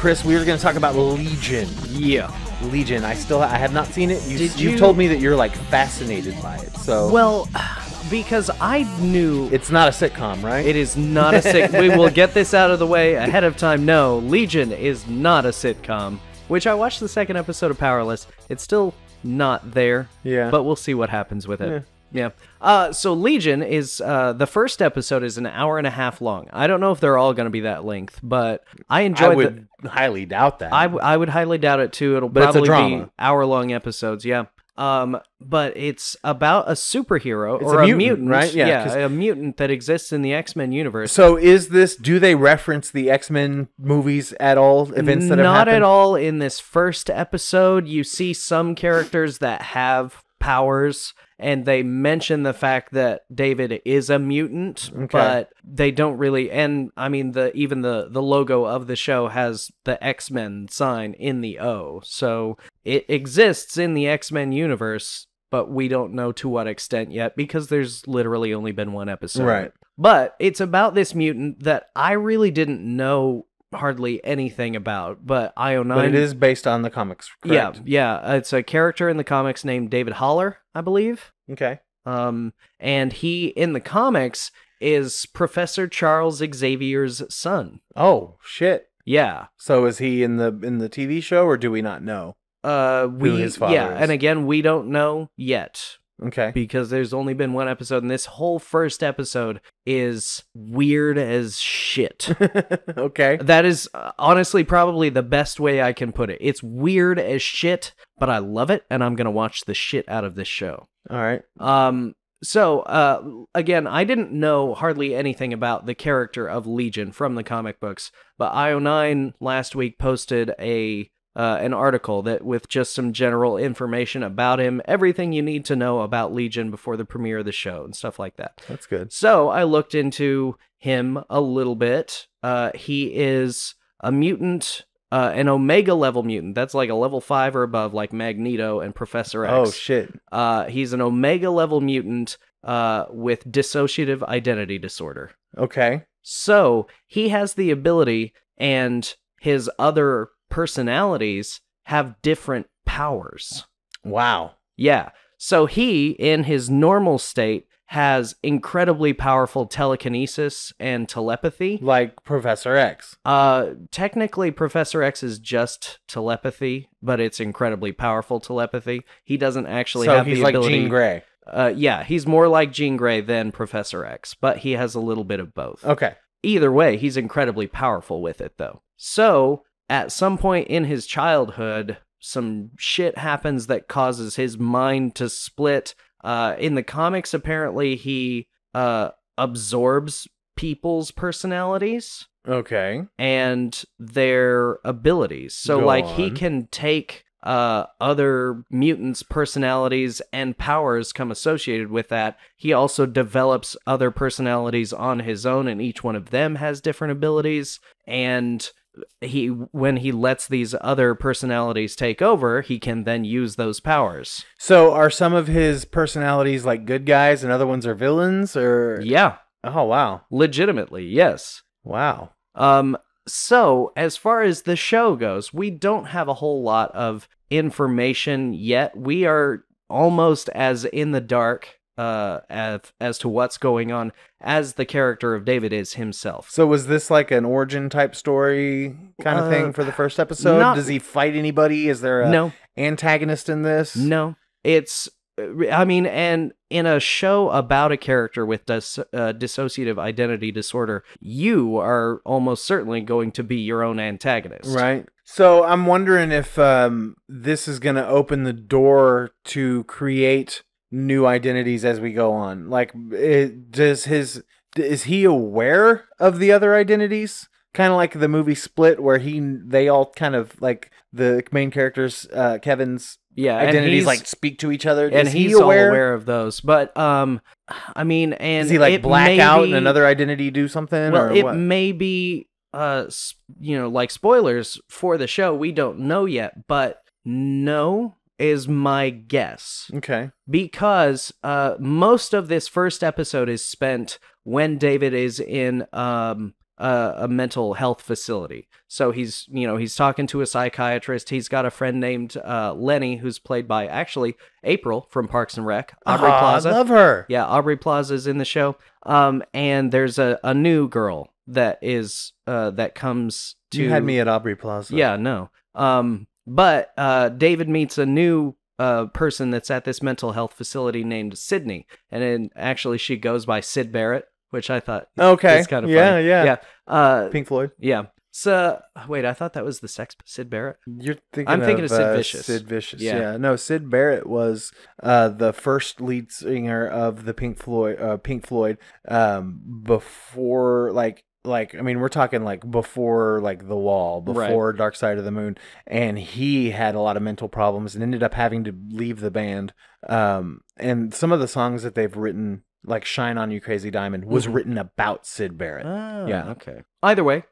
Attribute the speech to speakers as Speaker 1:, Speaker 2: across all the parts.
Speaker 1: Chris, we were going to talk about Legion.
Speaker 2: Yeah.
Speaker 1: Legion. I have not seen it. You've told me that you're like fascinated by it. So
Speaker 2: well, because I knew
Speaker 1: it's not a sitcom, right?
Speaker 2: It is not a sitcom. We will get this out of the way ahead of time. No, Legion is not a sitcom. Which I watched the second episode of Powerless. It's still not there.
Speaker 1: Yeah.
Speaker 2: But we'll see what happens with it. Yeah. So Legion is, the first episode is an hour and a half long. I don't know if they're all going to be that length, but I enjoyed
Speaker 1: I would highly doubt that.
Speaker 2: I would highly doubt it too. It'll probably be hour-long episodes, yeah. But it's about a superhero or a mutant,
Speaker 1: right?
Speaker 2: Yeah, a mutant that exists in the X-Men universe.
Speaker 1: So do they reference the X-Men movies at all? Events that have happened?
Speaker 2: Not at all in this first episode. You see some characters that have powers, and they mention the fact that David is a mutant, but they don't really. And I mean, even the logo of the show has the X-Men sign in the O, so it exists in the X-Men universe, but we don't know to what extent yet because there's literally only been one episode.
Speaker 1: Right.
Speaker 2: But it's about this mutant that I really didn't know hardly anything about, but IO9...
Speaker 1: But it is based on the comics, correct?
Speaker 2: Yeah. It's a character in the comics named David Haller, I believe.
Speaker 1: Okay.
Speaker 2: And he, in the comics, is Professor Charles Xavier's son.
Speaker 1: Oh, shit.
Speaker 2: Yeah.
Speaker 1: So is he in the TV show, or do we not know who his father is?
Speaker 2: And again, we don't know yet.
Speaker 1: Okay.
Speaker 2: Because there's only been one episode, and this whole first episode is weird as shit.
Speaker 1: Okay.
Speaker 2: That is honestly probably the best way I can put it. It's weird as shit, but I love it, and I'm going to watch the shit out of this show.
Speaker 1: All right.
Speaker 2: So, again, I didn't know hardly anything about the character of Legion from the comic books, but IO9 last week posted an article that with just some general information about him, everything you need to know about Legion before the premiere of the show and stuff like that.
Speaker 1: That's good.
Speaker 2: So I looked into him a little bit. He is a mutant, an Omega level mutant. That's like a level 5 or above, like Magneto and Professor X.
Speaker 1: Oh, shit.
Speaker 2: He's an Omega level mutant with dissociative identity disorder.
Speaker 1: Okay.
Speaker 2: So he has the ability, and his other personalities have different powers.
Speaker 1: Wow.
Speaker 2: Yeah. So he, in his normal state, has incredibly powerful telekinesis and telepathy.
Speaker 1: Like Professor X.
Speaker 2: Technically, Professor X is just telepathy, but it's incredibly powerful telepathy. He doesn't actually have the ability...
Speaker 1: So he's like Jean Grey.
Speaker 2: Yeah, he's more like Jean Grey than Professor X, but he has a little bit of both.
Speaker 1: Okay.
Speaker 2: Either way, he's incredibly powerful with it, though. So, at some point in his childhood, some shit happens that causes his mind to split. In the comics, apparently, he absorbs people's personalities.
Speaker 1: Okay.
Speaker 2: And their abilities. So, he can take other mutants' personalities and powers come associated with that. He also develops other personalities on his own, and each one of them has different abilities. And when he lets these other personalities take over, he can then use those powers.
Speaker 1: So are some of his personalities like good guys and other ones are villains, or?
Speaker 2: Yeah.
Speaker 1: Oh, wow.
Speaker 2: Legitimately, yes.
Speaker 1: Wow.
Speaker 2: So as far as the show goes, we don't have a whole lot of information yet. We are almost as in the dark as to what's going on as the character of David is himself.
Speaker 1: So was this like an origin type story kind of thing for the first episode? Does he fight anybody? Is there a antagonist in this?
Speaker 2: No. It's, I mean, and in a show about a character with dissociative identity disorder, you are almost certainly going to be your own antagonist.
Speaker 1: Right. So I'm wondering if this is going to open the door to create new identities as we go on. Like, is he aware of the other identities? Kind of like the movie Split, where they all kind of like the main characters, Kevin's identities like speak to each other.
Speaker 2: And he's aware of those. But I mean, and
Speaker 1: does he like black out and another identity do something?
Speaker 2: Well,
Speaker 1: or
Speaker 2: it
Speaker 1: what?
Speaker 2: may be like spoilers for the show. We don't know yet, but no is my guess.
Speaker 1: Okay. Because
Speaker 2: most of this first episode is spent when David is in a mental health facility. So he's talking to a psychiatrist. He's got a friend named Lenny, who's played by actually April from Parks and Rec. Aubrey Plaza.
Speaker 1: I love her.
Speaker 2: Yeah, Aubrey Plaza's in the show. And there's a new girl that is that comes to.
Speaker 1: You had me at Aubrey Plaza.
Speaker 2: Yeah, no. But David meets a new person that's at this mental health facility named Sydney, and then actually she goes by Sid Barrett, which I thought is kind of funny.
Speaker 1: Yeah. Pink Floyd.
Speaker 2: Yeah. So wait, I thought that was the Sex Sid Barrett.
Speaker 1: I'm thinking of
Speaker 2: Sid Vicious.
Speaker 1: Sid Vicious. Yeah. No, Sid Barrett was the first lead singer of the Pink Floyd. Before I mean, we're talking like before like The Wall, before Dark Side of the Moon, and he had a lot of mental problems and ended up having to leave the band. And some of the songs that they've written, like "Shine on You, Crazy Diamond," was written about Sid Barrett.
Speaker 2: Oh,
Speaker 1: yeah.
Speaker 2: Okay. Either way,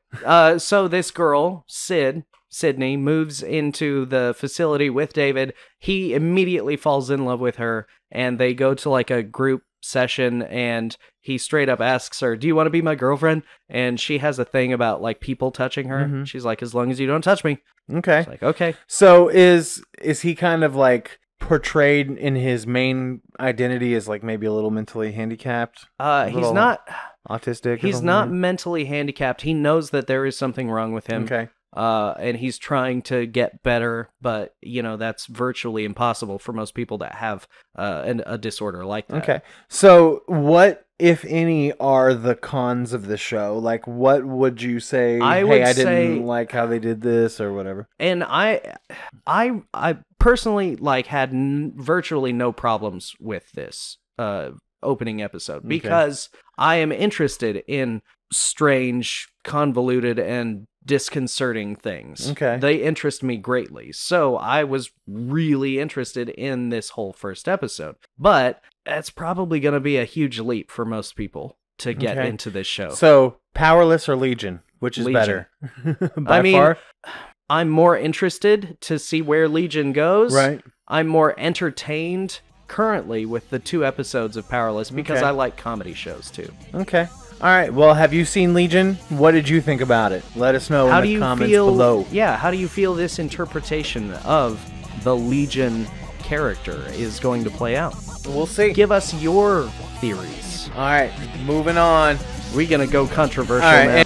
Speaker 2: so this girl, Sydney, moves into the facility with David. He immediately falls in love with her, and they go to like a group session, and he straight up asks her, "Do you want to be my girlfriend?" And she has a thing about like people touching her. She's like, "As long as you don't touch me." Okay. She's like, okay.
Speaker 1: So is he kind of like portrayed in his main identity as like maybe a little mentally handicapped?
Speaker 2: He's not
Speaker 1: autistic.
Speaker 2: He's not mentally handicapped. He knows that there is something wrong with him.
Speaker 1: Okay.
Speaker 2: And he's trying to get better, but that's virtually impossible for most people that have a disorder like that.
Speaker 1: Okay. So what, if any, are the cons of the show? Like, what would you say? I didn't like how they did this or whatever.
Speaker 2: And I personally had virtually no problems with this opening episode because I am interested in strange, convoluted, and disconcerting things.
Speaker 1: Okay.
Speaker 2: They interest me greatly. So I was really interested in this whole first episode. But that's probably going to be a huge leap for most people to get into this show.
Speaker 1: So, Powerless or Legion? Which is better? By far?
Speaker 2: I'm more interested to see where Legion goes.
Speaker 1: Right.
Speaker 2: I'm more entertained currently with the 2 episodes of Powerless because I like comedy shows too. Okay.
Speaker 1: All right. Well, have you seen Legion? What did you think about it? Let us know in the comments below.
Speaker 2: Yeah, how do you feel this interpretation of the Legion character is going to play out?
Speaker 1: We'll see.
Speaker 2: Give us your theories.
Speaker 1: All right. Moving on.
Speaker 2: We're going to go controversial
Speaker 1: now.